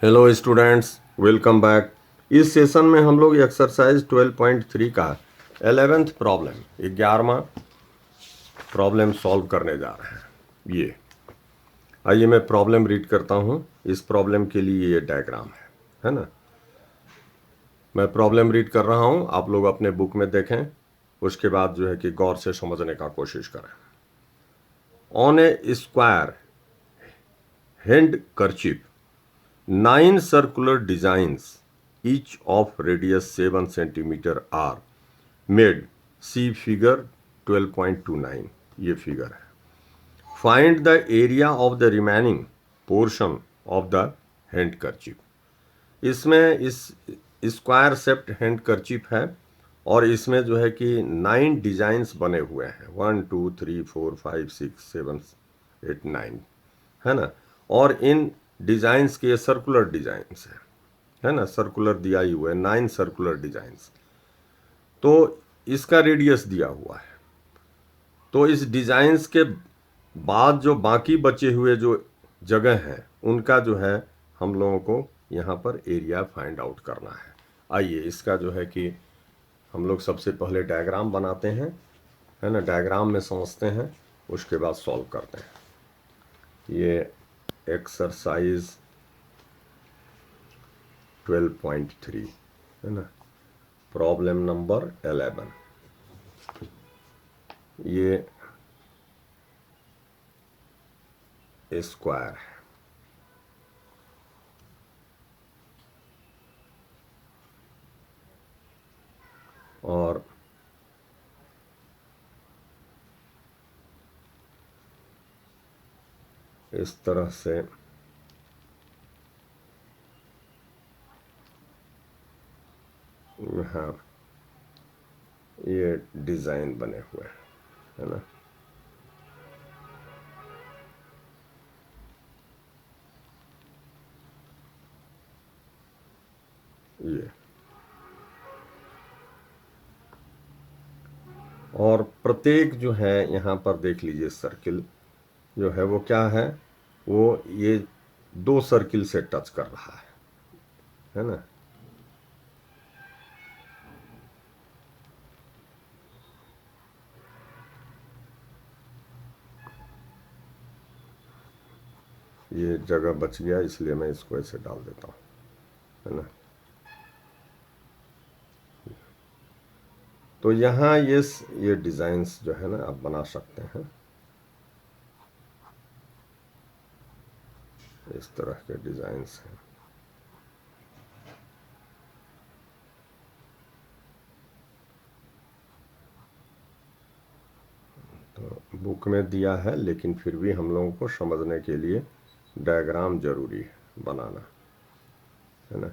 Hello students, welcome back. इस session में हम लोग एक्सरसाइज 12.3 का 11th प्रॉब्लम 11वां प्रॉब्लम सॉल्व करने जा रहे हैं। ये आइए मैं प्रॉब्लम रीड करता हूँ। इस प्रॉब्लम के लिए ये डायग्राम है ना। मैं प्रॉब्लम रीड कर रहा हूँ, आप लोग अपने बुक में देखें, उसके बाद जो है कि गौर से समझने का कोशिश करें। On a square handkerchief 9 circular designs, each of radius 7 centimeter are made. See figure 12.29। ये फिगर है। Find the area of the remaining portion of the handkerchief। इसमें इस स्क्वायर शेप्ड हैंडकरचिप है और इसमें जो है कि 9 डिजाइन्स बने हुए हैं। 1 2 3 4 5 6 7 8 9 है ना। और इन डिजाइन्स के सर्कुलर डिजाइन्स है ना, सर्कुलर दिया ही हुआ है, 9 सर्कुलर डिजाइन्स। तो इसका रेडियस दिया हुआ है। तो इस डिजाइन्स के बाद जो बाकी बचे हुए जो जगह हैं उनका जो है हम लोगों को यहाँ पर एरिया फाइंड आउट करना है। आइए इसका जो है कि हम लोग सबसे पहले डायग्राम बनाते हैं, है ना। डायग्राम में समझते हैं, उसके बाद सॉल्व करते हैं। ये एक्सरसाइज 12.3 है ना, प्रॉब्लम नंबर 11। ये स्क्वायर है और इस तरह से यहाँ ये डिज़ाइन बने हुए हैं, है ना। ये और प्रत्येक जो है यहाँ पर देख लीजिए, सर्किल जो है वो क्या है, वो ये 2 सर्किल से टच कर रहा है ना। ये जगह बच गया इसलिए मैं इसको ऐसे डाल देता हूँ, है ना। तो यहाँ ये डिज़ाइंस जो है ना आप बना सकते हैं, इस तरह के डिज़ाइंस हैं। तो बुक में दिया है लेकिन फिर भी हम लोगों को समझने के लिए डायग्राम जरूरी है बनाना, है ना।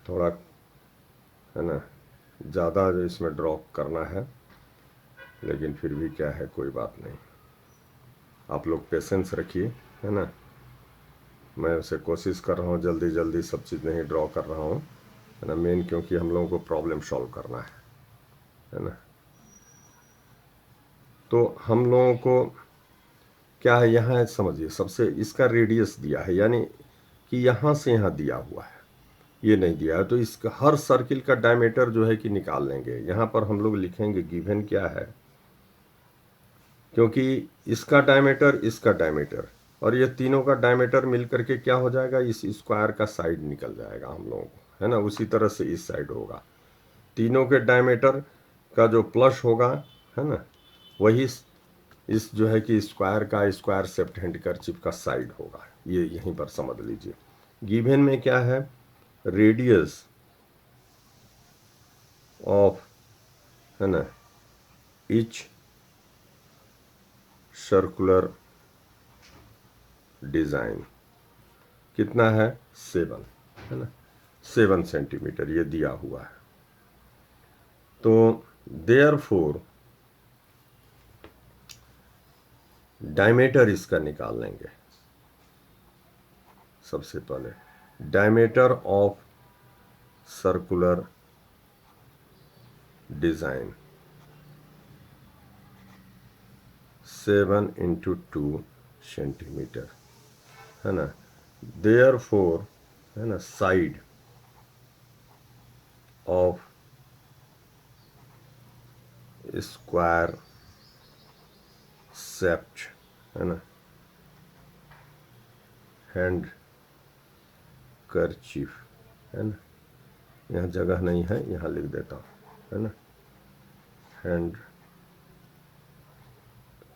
थोड़ा, है ना, ज़्यादा जो इसमें ड्रॉ करना है, लेकिन फिर भी क्या है, कोई बात नहीं। आप लोग पेशेंस रखिए, है ना। मैं उसे कोशिश कर रहा हूँ जल्दी जल्दी सब चीज़ नहीं ड्रॉ कर रहा हूँ, है ना। मेन क्योंकि हम लोगों को प्रॉब्लम सॉल्व करना है ना। तो हम लोगों को क्या है, यहाँ समझिए, सबसे इसका रेडियस दिया है, यानी कि यहाँ से यहाँ दिया हुआ है, ये नहीं दिया है। तो इसका हर सर्किल का डायमीटर जो है कि निकाल लेंगे। यहाँ पर हम लोग लिखेंगे गिवन क्या है, क्योंकि इसका डायमीटर और ये तीनों का डायमीटर मिल करके क्या हो जाएगा, इस स्क्वायर का साइड निकल जाएगा हम लोगों को, है ना। उसी तरह से इस साइड होगा, तीनों के डायमीटर का जो प्लस होगा, है ना, वही इस जो है कि स्क्वायर का स्क्वायर शेप्ड हैंडकरचिप का साइड होगा। ये यहीं पर समझ लीजिए। गिवन में क्या है, रेडियस ऑफ, है ना, ईच सर्कुलर डिजाइन कितना है, 7, है ना, 7 सेंटीमीटर ये दिया हुआ है। तो देयरफॉर डायमीटर इसका निकाल लेंगे। सबसे पहले diameter of circular design 7 × 2 centimetre. है ना, देयरफॉर, है ना, साइड ऑफ स्क्वायर शेप्ड, है ना, हैंड करचीफ, है ना, यहाँ जगह नहीं है, यहाँ लिख देता हूँ, है ना, हैंड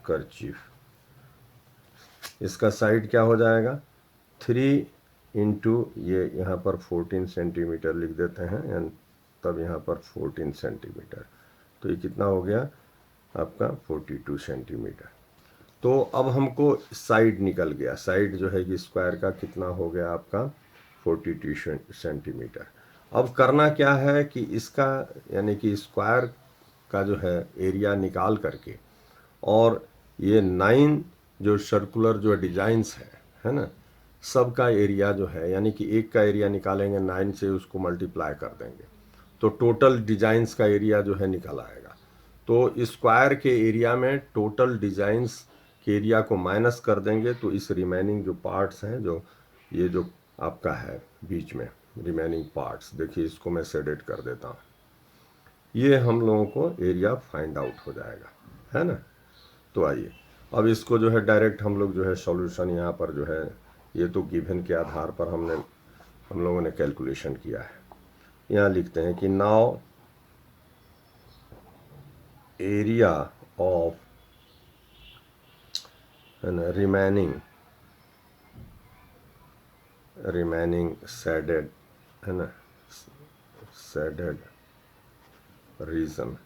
करचीफ। इसका साइड क्या हो जाएगा, 3 इंटू ये यहाँ पर 14 सेंटीमीटर लिख देते हैं, एंड तब यहाँ पर 14 सेंटीमीटर, तो ये कितना हो गया आपका 42 सेंटीमीटर। तो अब हमको साइड निकल गया, साइड जो है कि स्क्वायर का कितना हो गया आपका 42 सेंटीमीटर। अब करना क्या है कि इसका यानी कि स्क्वायर का जो है एरिया निकाल करके, और ये 9 जो सर्कुलर जो डिजाइंस है ना, सब का एरिया जो है यानी कि एक का एरिया निकालेंगे 9 से, उसको मल्टीप्लाई कर देंगे तो टोटल डिजाइंस का एरिया जो है निकल आएगा। तो स्क्वायर के एरिया में टोटल डिजाइंस के एरिया को माइनस कर देंगे, तो इस रिमेनिंग जो पार्ट्स हैं, जो ये जो आपका है बीच में रिमेनिंग पार्ट्स, देखिए इसको मैं शेडेड कर देता हूँ, ये हम लोगों को एरिया फाइंड आउट हो जाएगा, है ना। तो आइए अब इसको जो है डायरेक्ट हम लोग जो है सॉल्यूशन यहाँ पर जो है, ये तो गिवन के आधार पर हम लोगों ने कैलकुलेशन किया है। यहाँ लिखते हैं कि नाउ एरिया ऑफ, है ना, रिमेनिंग शेडेड, है ना, शेडेड रीजन,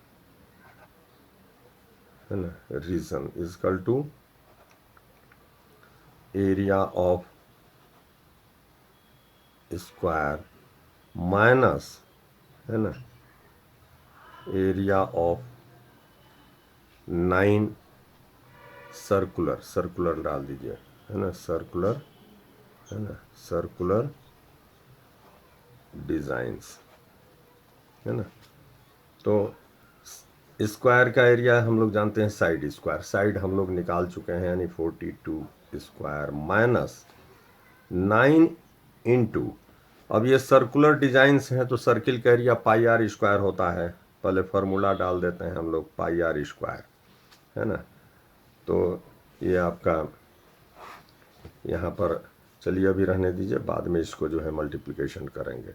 है ना, region is equal to area of square minus, है ना, एरिया ऑफ 9 सर्कुलर डाल दीजिए, है ना, सर्कुलर, है ना, सर्कुलर डिजाइंस, है ना। तो स्क्वायर का एरिया हम लोग जानते हैं साइड स्क्वायर, साइड हम लोग निकाल चुके हैं, यानी 42 स्क्वायर माइनस 9 इंटू, अब ये सर्कुलर डिजाइंस हैं तो सर्किल का एरिया पाई आर स्क्वायर होता है, पहले फार्मूला डाल देते हैं हम लोग पाई आर स्क्वायर, है ना। तो ये आपका यहाँ पर, चलिए अभी रहने दीजिए, बाद में इसको जो है मल्टीप्लिकेशन करेंगे।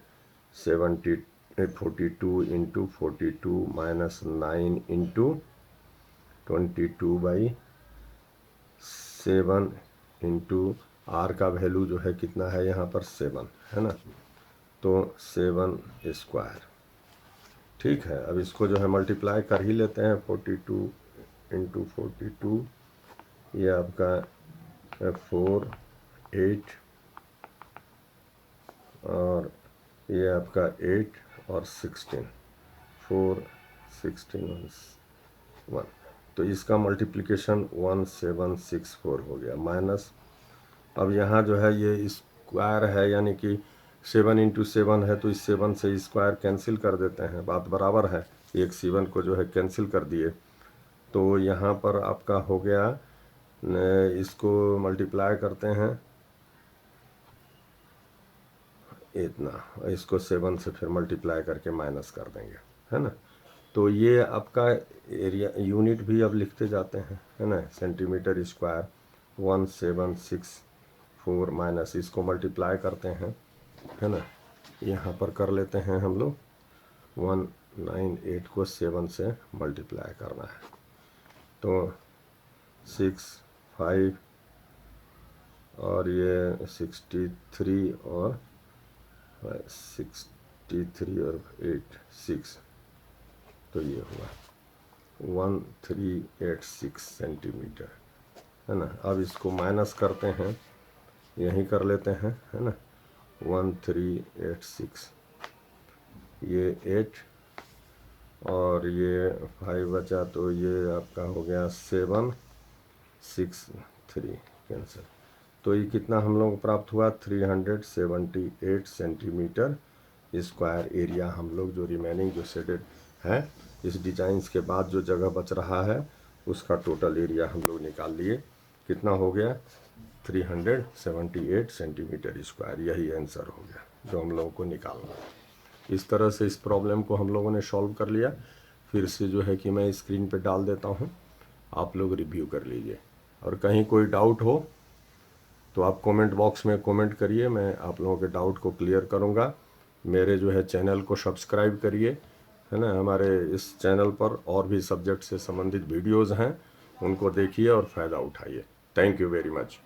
42 into 42 minus 9 into 22/7 into R का वैल्यू जो है कितना है यहाँ पर 7, है ना, तो 7 स्क्वायर। ठीक है, अब इसको जो है मल्टीप्लाई कर ही लेते हैं, 42 इंटू 42, ये आपका 4 8, और ये आपका 8 और 16, 4 16 1, तो इसका मल्टीप्लिकेशन 1764 हो गया माइनस, अब यहाँ जो है ये स्क्वायर है यानी कि 7 इंटू 7 है, तो इस 7 से स्क्वायर कैंसिल कर देते हैं, बात बराबर है, एक 7 को जो है कैंसिल कर दिए, तो यहाँ पर आपका हो गया, इसको मल्टीप्लाई करते हैं इतना, इसको 7 से फिर मल्टीप्लाई करके माइनस कर देंगे, है ना। तो ये आपका एरिया यूनिट भी अब लिखते जाते हैं, है ना, सेंटीमीटर स्क्वायर 1764 माइनस, इसको मल्टीप्लाई करते हैं, है ना, यहाँ पर कर लेते हैं हम लोग 198 को 7 से मल्टीप्लाई करना है, तो 6 5 और ये 63 और 63 और 8 6, तो ये हुआ 1386 सेंटीमीटर, है ना। अब इसको माइनस करते हैं, यहीं कर लेते हैं, है ना, 1386, ये 8 और ये 5 बचा, तो ये आपका हो गया 763 कैंसिल, तो ये कितना हम लोग को प्राप्त हुआ 378 सेंटीमीटर स्क्वायर एरिया हम लोग जो रिमेनिंग जो शेडेड है इस डिजाइंस के बाद जो जगह बच रहा है उसका टोटल एरिया हम लोग निकाल लिए, कितना हो गया 378 सेंटीमीटर स्क्वायर, यही आंसर हो गया जो हम लोगों को निकालना है। इस तरह से इस प्रॉब्लम को हम लोगों ने सॉल्व कर लिया। फिर से जो है कि मैं स्क्रीन पे डाल देता हूँ, आप लोग रिव्यू कर लीजिए। और कहीं कोई डाउट हो तो आप कमेंट बॉक्स में कमेंट करिए, मैं आप लोगों के डाउट को क्लियर करूँगा। मेरे जो है चैनल को सब्सक्राइब करिए, है ना। हमारे इस चैनल पर और भी सब्जेक्ट से संबंधित वीडियोज़ हैं, उनको देखिए और फ़ायदा उठाइए। Thank you very much.